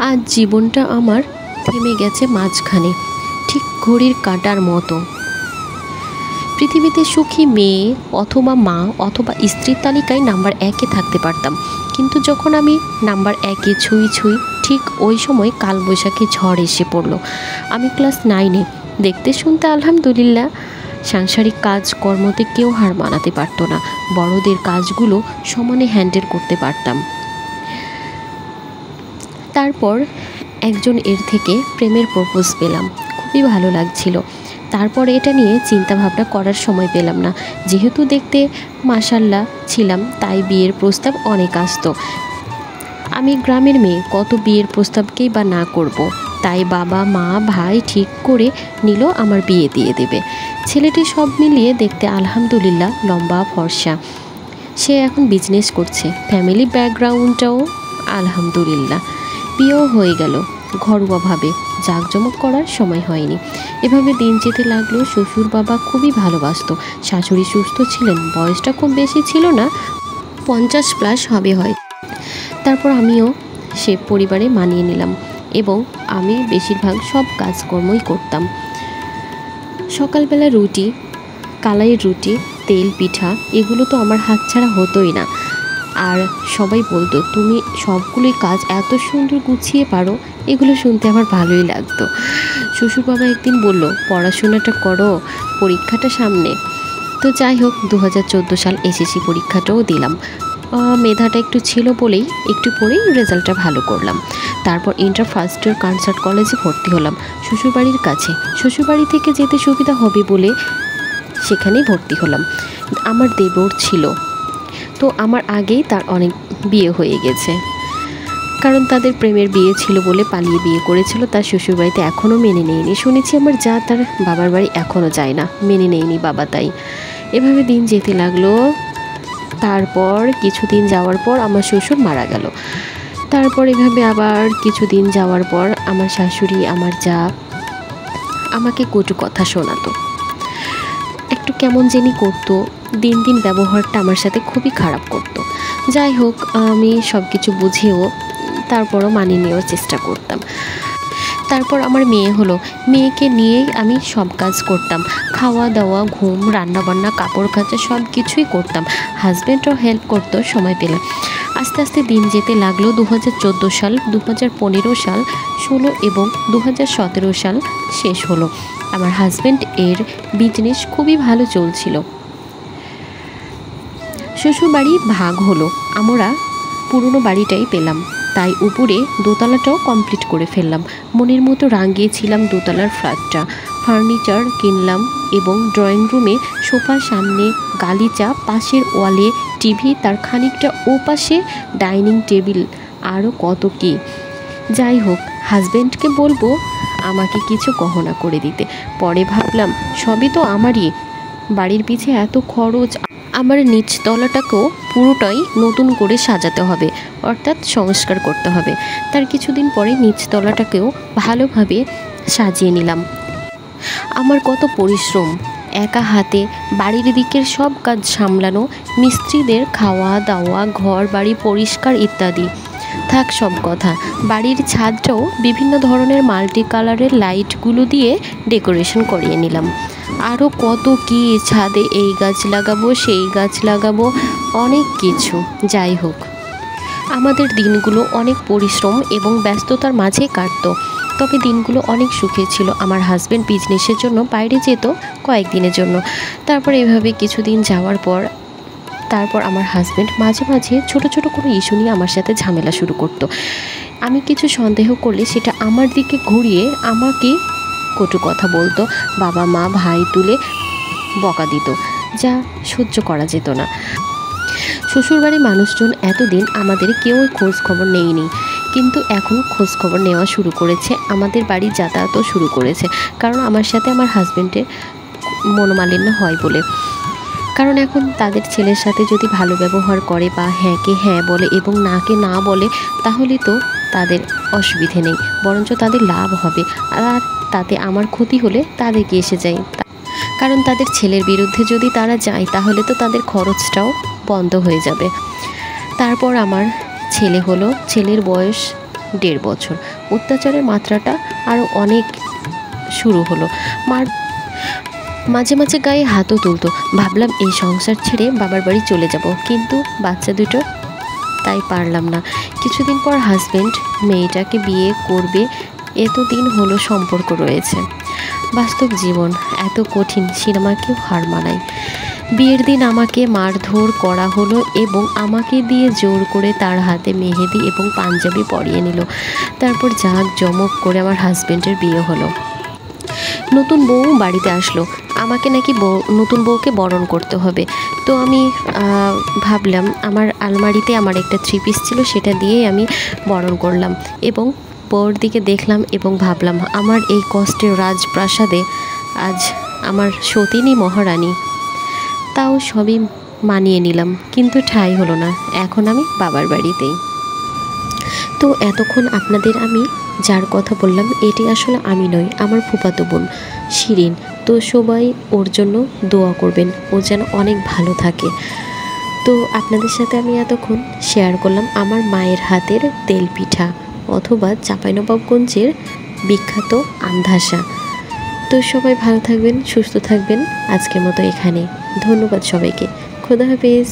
আজ জীবনটা আমার থেমে গেছে মাঝখানে, ঠিক ঘড়ির কাঁটার মতো। পৃথিবীতে সুখী মেয়ে অথবা মা অথবা স্ত্রীর তালিকায় নাম্বার 1-এ থাকতে পারতাম, কিন্তু যখন আমি নাম্বার 1-এ ছুঁই ঠিক ওই সময় কালবৈশাখী ঝড় এসে পড়ল। আমি ক্লাস 9-এ। দেখতে শুনতে আলহামদুলিল্লাহ, সাংসারিক কাজকর্মতে কেউ হার মানাতে পারত না। বড়দের কাজগুলো সমানে হ্যান্ডেল করতে পারতাম। তারপর একজন এর থেকে প্রেমের প্রপোজ পেলাম, খুবই ভালো লাগছিল। তারপর এটা নিয়ে চিন্তা ভাবনা করার সময় পেলাম না। যেহেতু দেখতে মাশাআল্লাহ ছিলাম, তাই বিয়ের প্রস্তাব অনেক আসতো। আমি গ্রামের মেয়ে, কত বিয়ের প্রস্তাবকেই বা না করব। তাই বাবা মা ভাই ঠিক করে নিল আমার বিয়ে দিয়ে দেবে। ছেলেটি সব মিলিয়ে দেখতে আলহামদুলিল্লাহ লম্বা ফর্সা। সে এখন বিজনেস করছে, ফ্যামিলি ব্যাকগ্রাউন্ডটাও আলহামদুলিল্লাহ। বিয়েও হয়ে গেল ঘরোয়াভাবে, জাঁকজমক করার সময় হয়নি। এভাবে দিন যেতে লাগলো। শ্বশুর বাবা খুবই ভালোবাসতো। শাশুড়ি সুস্থ ছিলেন, বয়সটা খুব বেশি ছিল না, 50+ হবে হয়। তারপর আমিও সে পরিবারে মানিয়ে নিলাম এবং আমি বেশিরভাগ সব কাজকর্মই করতাম। সকালবেলা রুটি, কালাইয়ের রুটি, তেল পিঠা, এগুলো তো আমার হাতছাড়া হতোই না। আর সবাই বলতো, তুমি সবগুলোই কাজ এত সুন্দর গুছিয়ে পারো। এগুলো শুনতে আমার ভালোই লাগতো। শ্বশুর বাবা একদিন বলল, পড়াশোনাটা করো, পরীক্ষাটা সামনে। তো যাই হোক, 2014 সাল এসএসসি পরীক্ষাটাও দিলাম। মেধাটা একটু ছিল বলেই একটু পরেই রেজাল্টটা ভালো করলাম। তারপর ইন্টার ফার্স্ট ইয়ার কনসার্ট কলেজে ভর্তি হলাম, শ্বশুরবাড়ির কাছে। শ্বশুরবাড়ি থেকে যেতে সুবিধা হবে বলে সেখানেই ভর্তি হলাম। আমার দেবর ছিল, তো আমার আগেই তার অনেক বিয়ে হয়ে গেছে, কারণ তাদের প্রেমের বিয়ে ছিল বলে পালিয়ে বিয়ে করেছিল। তার শ্বশুরবাড়িতে এখনও মেনে নেয়নি। শুনেছি আমার যা তার বাবার বাড়ি এখনও যায় না, মেনে নেয়নি বাবা। তাই এভাবে দিন যেতে লাগলো। তারপর কিছুদিন যাওয়ার পর আমার শ্বশুর মারা গেল। তারপর এভাবে আবার কিছুদিন যাওয়ার পর আমার শাশুড়ি, আমার যা আমাকে কটু কথা শোনাতো, একটু কেমন জানি করতো। দিন দিন ব্যবহারটা আমার সাথে খুবই খারাপ করতো। যাই হোক, আমি সব কিছু বুঝেও তারপরও মানিয়ে নেওয়ার চেষ্টা করতাম। তারপর আমার মেয়ে হলো। মেয়েকে নিয়েই আমি সব কাজ করতাম, খাওয়া দাওয়া, ঘুম, রান্নাবান্না, কাপড় কাচা, সব কিছুই করতাম। হাজব্যান্ডও হেল্প করতো সময় পেলে। আস্তে আস্তে দিন যেতে লাগলো। 2014 সাল, 2015 সাল, 16 এবং 2017 সাল শেষ হলো। আমার হাজব্যান্ড এর বিজনেস খুবই ভালো চলছিল। শ্বশুরবাড়ি ভাগ হলো, আমরা পুরনো বাড়িটাই পেলাম, তাই উপরে দোতলাটাও কমপ্লিট করে ফেললাম। মনের মতো রাঙিয়েছিলাম দোতলার ফ্ল্যাটটা। ফার্নিচার কিনলাম এবং ড্রয়িং রুমে সোফা, সামনে গালিচা, পাশের ওয়ালে টিভি, তার খানিকটা ও পাশে ডাইনিং টেবিল, আরও কত কী। যাই হোক, হাজব্যান্ডকে বলবো আমাকে কিছু গহনা করে দিতে। পরে ভাবলাম, সবই তো আমারই, বাড়ির পিছে এত খরচ, আমার নিচতলাটাকেও পুরোটাই নতুন করে সাজাতে হবে, অর্থাৎ সংস্কার করতে হবে। তার কিছুদিন পরে নিচতলাটাকেও ভালোভাবে সাজিয়ে নিলাম। আমার কত পরিশ্রম, একা হাতে বাড়ির দিকের সব কাজ সামলানো, মিস্ত্রিদের খাওয়া দাওয়া, ঘর বাড়ি পরিষ্কার ইত্যাদি। থাক সব কথা, বাড়ির ছাদটাও বিভিন্ন ধরনের মাল্টি কালারের লাইটগুলো দিয়ে ডেকোরেশন করিয়ে নিলাম। আরও কত কী, ছাদে এই গাছ লাগাবো, সেই গাছ লাগাবো, অনেক কিছু। যাই হোক, আমাদের দিনগুলো অনেক পরিশ্রম এবং ব্যস্ততার মাঝে কাটতো, তবে দিনগুলো অনেক সুখে ছিল। আমার হাজব্যান্ড বিজনেসের জন্য বাইরে যেত কয়েকদিনের জন্য। তারপর এভাবে কিছুদিন যাওয়ার পর আমার হাজব্যান্ড মাঝে মাঝে ছোট ছোট কোনো ইস্যু নিয়ে আমার সাথে ঝামেলা শুরু করতো। আমি কিছু সন্দেহ করলে সেটা আমার দিকে ঘুরিয়ে আমাকে কটু কথা বলতো, বাবা মা ভাই তুলে বকা দিত, যা সহ্য করা যেত না। শ্বশুরবাড়ির মানুষজন এতদিন আমাদের কেউ খোঁজ খবর নেয়নি, কিন্তু এখন খোঁজ খবর নেওয়া শুরু করেছে, আমাদের বাড়ি যাতায়াতও শুরু করেছে। কারণ আমার সাথে আমার হাজব্যান্ডের মনোমালিন্য হয় বলে। কারণ এখন তাদের ছেলের সাথে যদি ভালো ব্যবহার করে বা হ্যাঁকে হ্যাঁ বলে এবং নাকে না বলে, তাহলে তো তাদের অসুবিধে নেই, বরঞ্চ তাদের লাভ হবে। আর তাতে আমার ক্ষতি হলে তাদেরকে এসে যায়, কারণ তাদের ছেলের বিরুদ্ধে যদি তারা যায় তাহলে তো তাদের খরচটাও বন্ধ হয়ে যাবে। তারপর আমার ছেলে হলো, ছেলের বয়স 1.5 বছর। অত্যাচারের মাত্রাটা আরও অনেক শুরু হলো। মার মাঝে মাঝে গায়ে হাতও তুলতো। ভাবলাম এই সংসার ছেড়ে বাবার বাড়ি চলে যাব, কিন্তু বাচ্চা দুটো তাই পারলাম না। কিছুদিন পর হাজব্যান্ড মেয়েটাকে বিয়ে করবে, এতদিন হলো সম্পর্ক রয়েছে। বাস্তব জীবন এত কঠিন, সিনেমাকেও হার মানায়। বিয়ের দিন আমাকে মারধর করা হলো এবং আমাকে দিয়ে জোর করে তার হাতে মেহেদি এবং পাঞ্জাবি পরিয়ে নিল। তারপর জাঁকজমক করে আমার হাজব্যান্ডের বিয়ে হলো। নতুন বউ বাড়িতে আসলো, আমাকে নাকি নতুন বউকে বরণ করতে হবে। তো আমি ভাবলাম, আমার আলমারিতে আমার একটা 3 পিস ছিল, সেটা দিয়েই আমি বরণ করলাম এবং বউর দিকে দেখলাম এবং ভাবলাম, আমার এই কষ্টের রাজপ্রাসাদে আজ আমার সতিনী মহারানী। তাও সবই মানিয়ে নিলাম, কিন্তু ঠাঁই হলো না। এখন আমি বাবার বাড়িতেই। তো এতক্ষণ আপনাদের আমি যার কথা বললাম, এটি আসলে আমি নই, আমার ফুফাতো বোন শিরিন। তো সবাই ওর জন্য দোয়া করবেন, ও যেন অনেক ভালো থাকে। তো আপনাদের সাথে আমি এতক্ষণ শেয়ার করলাম আমার মায়ের হাতের তেল পিঠা, অথবা চাঁপাইনবাবগঞ্জের বিখ্যাত আমধাসা। তো সবাই ভালো থাকবেন, সুস্থ থাকবেন। আজকের মতো এখানে। ধন্যবাদ সবাইকে। খোদা হাফেজ।